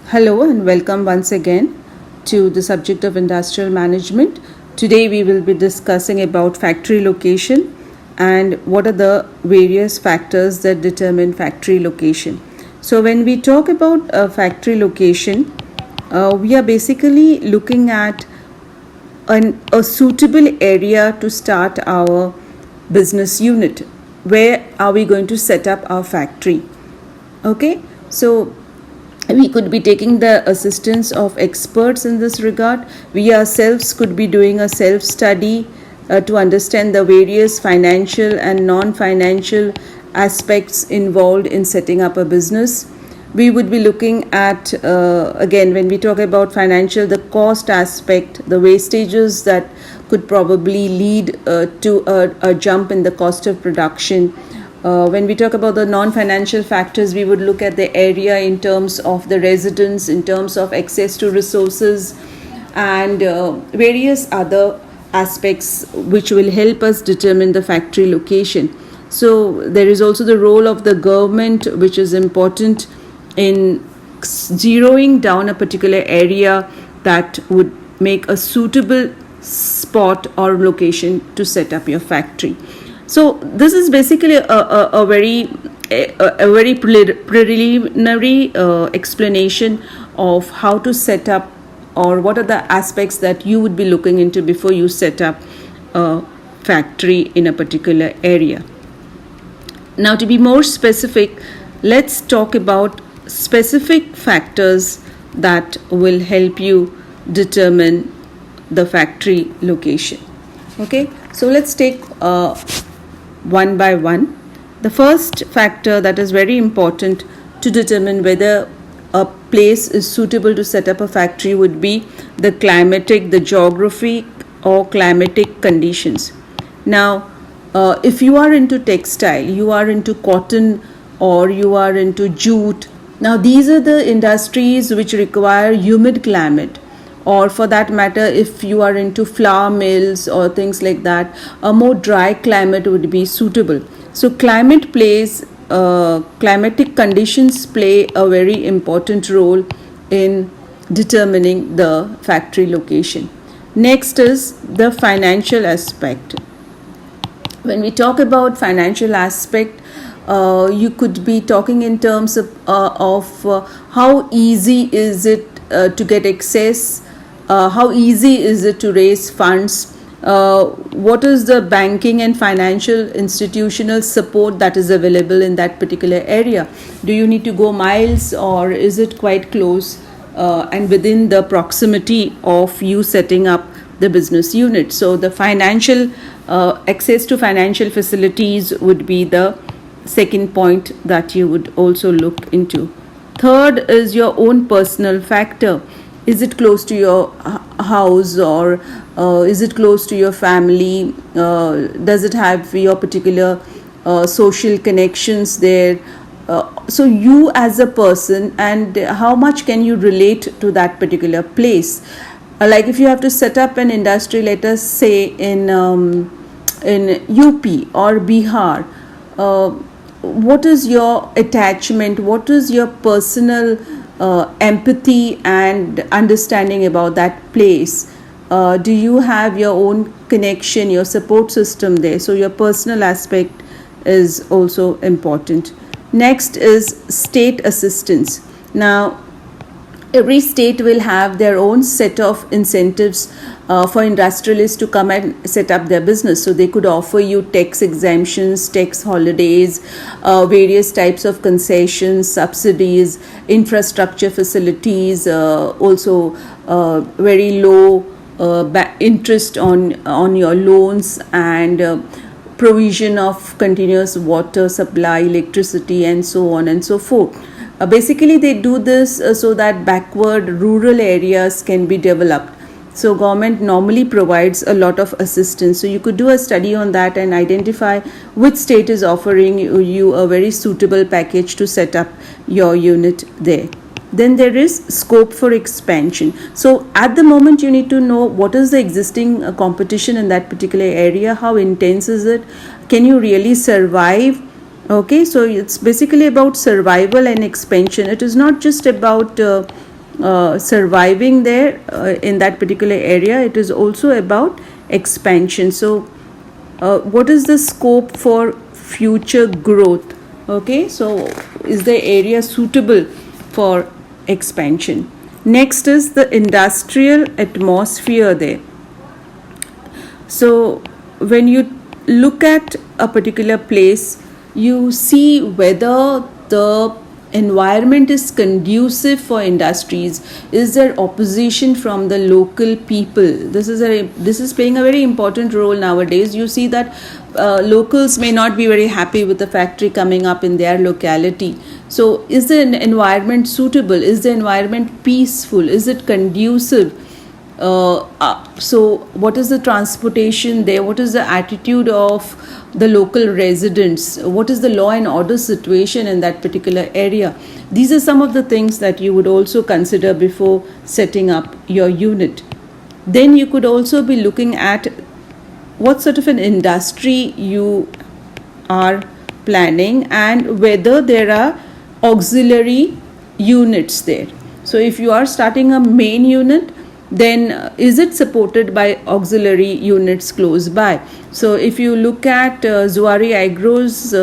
Hello and welcome once again to the subject of industrial management. Today we will be discussing about factory location and what are the various factors that determine factory location. So when we talk about a factory location, we are basically looking at a suitable area to start our business unit. Where are we going to set up our factory? Okay, so we could be taking the assistance of experts in this regard. We ourselves could be doing a self study to understand the various financial and non financial aspects involved in setting up a business. We would be looking at, again, when we talk about financial, the cost aspect, the wastages that could probably lead to a jump in the cost of production. When we talk about the non-financial factors, we would look at the area in terms of the residents, in terms of access to resources, and various other aspects which will help us determine the factory location. So there is also the role of the government, which is important in zeroing down a particular area that would make a suitable spot or location to set up your factory. So this is basically a very preliminary explanation of how to set up, or what are the aspects that you would be looking into before you set up a factory in a particular area. Now, to be more specific, let's talk about specific factors that will help you determine the factory location. Okay, so let's take one by one. The first factor that is very important to determine whether a place is suitable to set up a factory would be the climatic, the geography or climatic conditions. Now, if you are into textile, you are into cotton, or you are into jute, now these are the industries which require humid climate. Or for that matter, if you are into flour mills or things like that, a more dry climate would be suitable. So climatic conditions play a very important role in determining the factory location. Next is the financial aspect. When we talk about financial aspect, you could be talking in terms of how easy is it to get access, how easy is it to raise funds, what is the banking and financial institutional support that is available in that particular area. Do you need to go miles, or is it quite close and within the proximity of you setting up the business unit? So the financial access to financial facilities would be the second point that you would also look into. Third is your own personal factor. Is it close to your house, or is it close to your family? Does it have your particular social connections there? So you as a person, and how much can you relate to that particular place? Like if you have to set up an industry, let us say in UP or Bihar, what is your attachment? What is your personal empathy and understanding about that place? Do you have your own connection, your support system there? So your personal aspect is also important. Next is state assistance. Now, every state will have their own set of incentives for industrialists to come and set up their business. So they could offer you tax exemptions, tax holidays, various types of concessions, subsidies, infrastructure facilities, also very low interest on your loans, and provision of continuous water supply, electricity, and so on and so forth. Basically, they do this so that backward rural areas can be developed. So government normally provides a lot of assistance. So you could do a study on that and identify which state is offering you a very suitable package to set up your unit there. Then there is scope for expansion. So at the moment, you need to know what is the existing competition in that particular area, how intense is it, can you really survive. Okay, so it's basically about survival and expansion. It is not just about surviving there in that particular area. It is also about expansion. So what is the scope for future growth? Okay, so is the area suitable for expansion? Next is the industrial atmosphere there. So when you look at a particular place, you see whether the environment is conducive for industries. Is there opposition from the local people? This is playing a very important role nowadays. You see that locals may not be very happy with the factory coming up in their locality. So is the environment suitable? Is the environment peaceful? Is it conducive? So what is the transportation there? What is the attitude of the local residents? What is the law and order situation in that particular area? These are some of the things that you would also consider before setting up your unit. Then you could also be looking at what sort of an industry you are planning and whether there are auxiliary units there. So if you are starting a main unit, then is it supported by auxiliary units close by? So if you look at Zuari Agros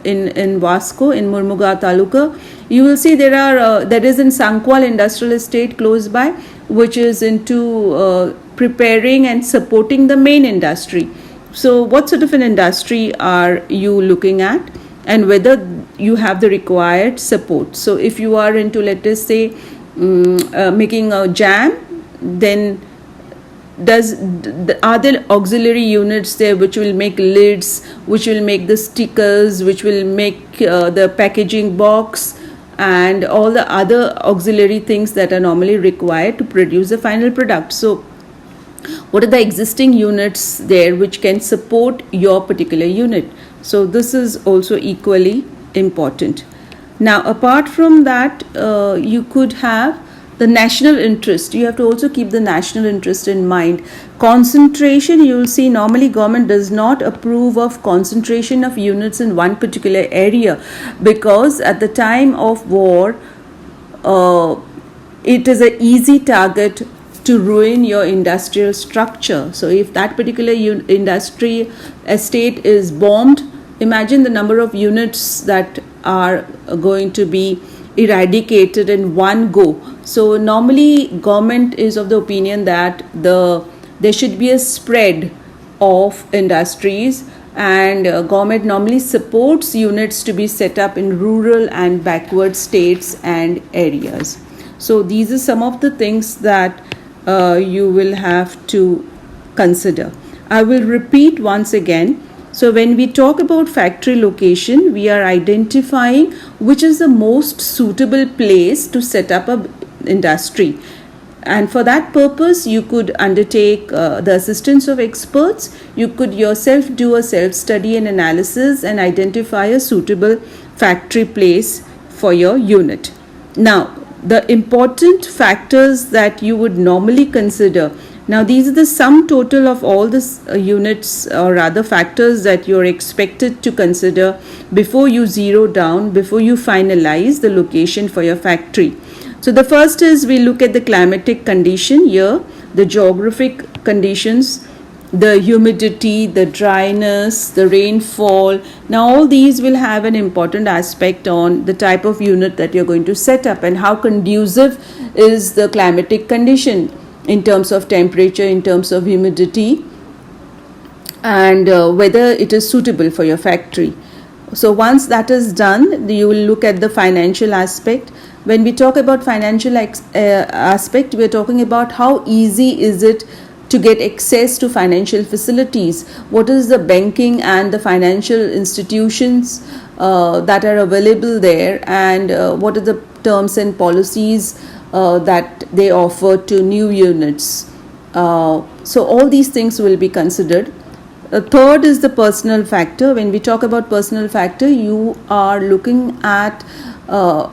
in Vasco, in Murmuga Taluka, you will see there is in Sankwal Industrial Estate close by, which is into preparing and supporting the main industry. So what sort of an industry are you looking at, and whether you have the required support? So if you are into, let us say, making a jam, then are there auxiliary units there which will make lids, which will make the stickers, which will make the packaging box and all the other auxiliary things that are normally required to produce the final product? So what are the existing units there which can support your particular unit? So this is also equally important. Now apart from that, you could have the national interest. You have to also keep the national interest in mind. Concentration, you will see normally government does not approve of concentration of units in one particular area, because at the time of war, it is an easy target to ruin your industrial structure. So if that particular industry estate is bombed, imagine the number of units that are going to be eradicated in one go. So normally government is of the opinion that there should be a spread of industries, and government normally supports units to be set up in rural and backward states and areas. So these are some of the things that you will have to consider. I will repeat once again. So when we talk about factory location, we are identifying which is the most suitable place to set up a industry, and for that purpose you could undertake the assistance of experts. You could yourself do a self-study and analysis and identify a suitable factory place for your unit. Now the important factors that you would normally consider. Now these are the sum total of all the units or rather factors that you're expected to consider before you zero down, before you finalize the location for your factory. So the first is we look at the climatic condition here, the geographic conditions, the humidity, the dryness, the rainfall. Now all these will have an important aspect on the type of unit that you're going to set up and how conducive is the climatic condition in terms of temperature, in terms of humidity, and whether it is suitable for your factory. So once that is done, you will look at the financial aspect. When we talk about financial aspect, we are talking about how easy is it to get access to financial facilities. What is the banking and the financial institutions that are available there, and what are the terms and policies that they offer to new units. So all these things will be considered. Third is the personal factor. When we talk about personal factor, you are looking at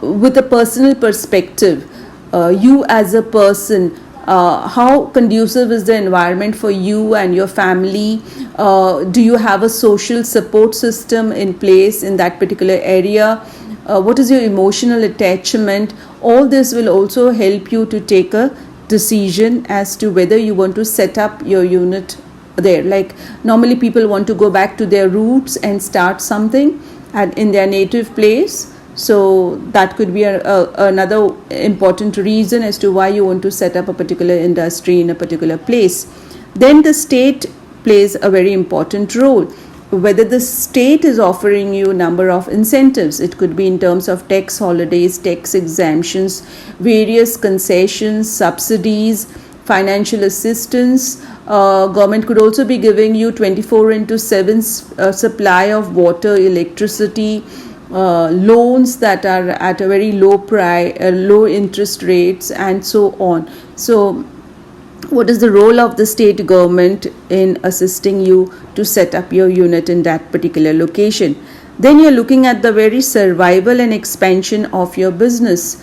with a personal perspective, you as a person, how conducive is the environment for you and your family? Do you have a social support system in place in that particular area? what is your emotional attachment. All this will also help you to take a decision as to whether you want to set up your unit there. Like normally people want to go back to their roots and start something in their native place. So that could be another important reason as to why you want to set up a particular industry in a particular place. Then the state plays a very important role. Whether the state is offering you a number of incentives, it could be in terms of tax holidays, tax exemptions, various concessions, subsidies, financial assistance. Government could also be giving you 24/7 supply of water, electricity, loans that are at a very low interest rates, and so on. So what is the role of the state government in assisting you to set up your unit in that particular location? Then you're looking at the very survival and expansion of your business.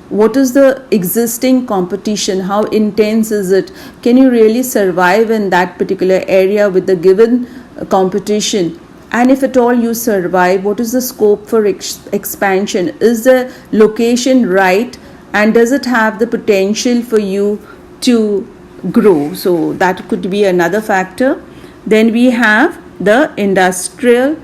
What is the existing competition? How intense is it? Can you really survive in that particular area with the given competition? And if at all you survive, what is the scope for expansion? Is the location right? And does it have the potential for you to grow? So that could be another factor. Then we have the industrial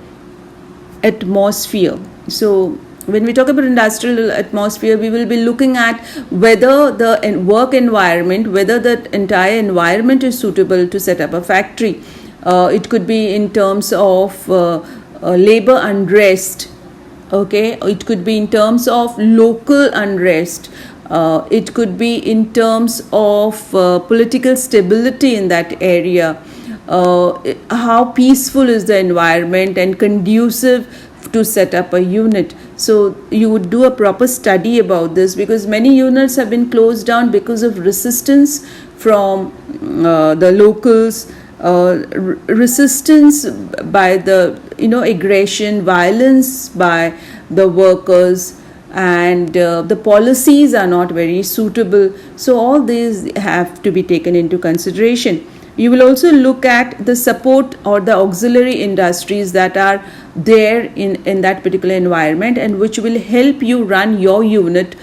atmosphere. So when we talk about industrial atmosphere, we will be looking at whether the work environment, whether the entire environment is suitable to set up a factory. It could be in terms of labor unrest. Okay, it could be in terms of local unrest. It could be in terms of political stability in that area. How peaceful is the environment and conducive to set up a unit. So you would do a proper study about this, because many units have been closed down because of resistance from the locals, resistance by the aggression, violence by the workers, and the policies are not very suitable. So all these have to be taken into consideration. You will also look at the support or the auxiliary industries that are there in that particular environment, and which will help you run your unit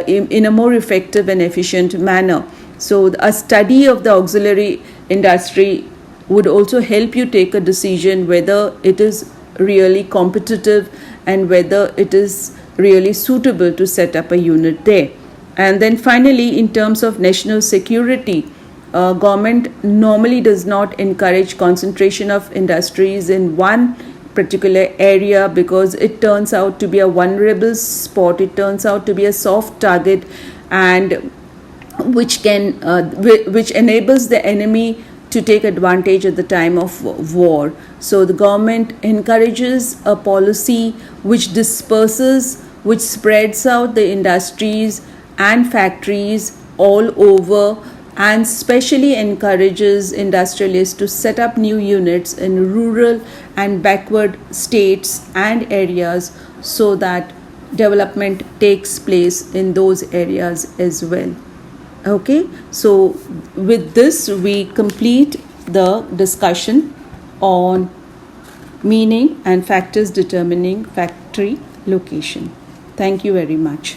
in a more effective and efficient manner. So a study of the auxiliary industry would also help you take a decision whether it is really competitive and whether it is really suitable to set up a unit there. And then finally, in terms of national security, government normally does not encourage concentration of industries in one particular area, because it turns out to be a vulnerable spot, it turns out to be a soft target, and which enables the enemy to take advantage at the time of war. So the government encourages a policy which disperses, which spreads out the industries and factories all over, and specially encourages industrialists to set up new units in rural and backward states and areas, so that development takes place in those areas as well. Okay, so with this we complete the discussion on meaning and factors determining factory location. Thank you very much.